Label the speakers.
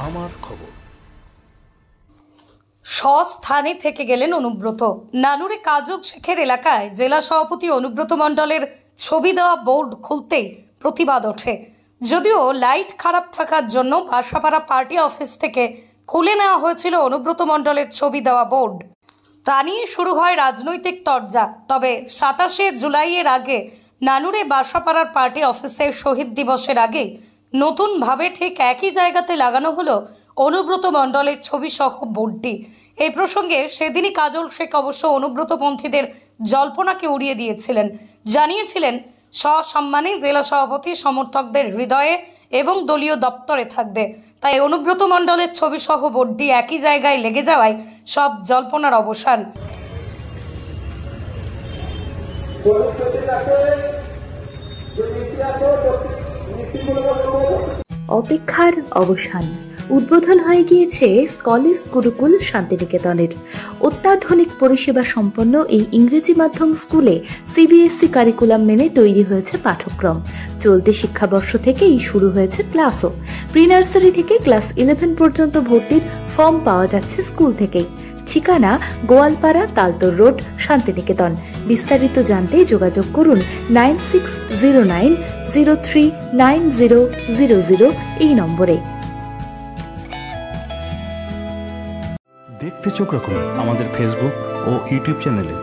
Speaker 1: আমার খবর।
Speaker 2: স্বস্থানে থেকে গেলেন অনুব্রত। নানুরে কাজল শেখের এলাকায় জেলা সভাপতি অনুব্রত মণ্ডলের ছবি দেওয়া বোর্ড খুলতেই প্রতিবাদ ওঠে। যদিও লাইট খারাপ থাকার জন্য বাসাপাড়া পার্টি অফিস থেকে খুলে নেওয়া হয়েছিল অনুব্রত মণ্ডলের ছবি দেওয়া বোর্ড, তা নিয়ে শুরু হয় রাজনৈতিক তরজা। তবে 27শে জুলাইয়ের আগে নানুরে বাসাপাড়ার পার্টি অফিসের শহীদ দিবসের আগেই নতুনভাবে ঠিক একই জায়গাতে লাগানো হলো অনুব্রত মণ্ডলের ছবি সহ বোর্ডটি। এই প্রসঙ্গে সেদিনই কাজল শেখ অবশ্য অনুব্রতপন্থীদের জল্পনাকে উড়িয়ে দিয়েছিলেন, জানিয়েছিলেন সসম্মানে জেলা সভাপতি সমর্থকদের হৃদয়ে এবং দলীয় দপ্তরে থাকবে। তাই অনুব্রত মণ্ডলের ছবি সহ বোর্ডটি একই জায়গায় লেগে যাওয়ায় সব জল্পনার অবসান।
Speaker 3: অপেক্ষার অবসান। উদ্বোধন হয়ে গিয়েছে স্কলিস গুরুকুল শান্তিনিকেতনের। অত্যাধুনিক পরিষেবা সম্পন্ন এই ইংরেজি মাধ্যম স্কুলে সিবিএসই কারিকুলাম মেনে তৈরি হয়েছে পাঠ্যক্রম। চলতি শিক্ষাবর্ষ থেকেই শুরু হয়েছে ক্লাসও। প্রি নার্সারি থেকে ক্লাস 11 পর্যন্ত ভর্তির ফর্ম পাওয়া যাচ্ছে স্কুল থেকেই। ঠিকানা গোয়ালপাড়া, তালতর রোড, শান্তিনিকেতন। বিস্তারিত জানতে যোগাযোগ করুন 9609039000 এই নম্বরে।
Speaker 1: দেখতে চোখ রাখুন আমাদের ফেসবুক ও ইউটিউব চ্যানেলে।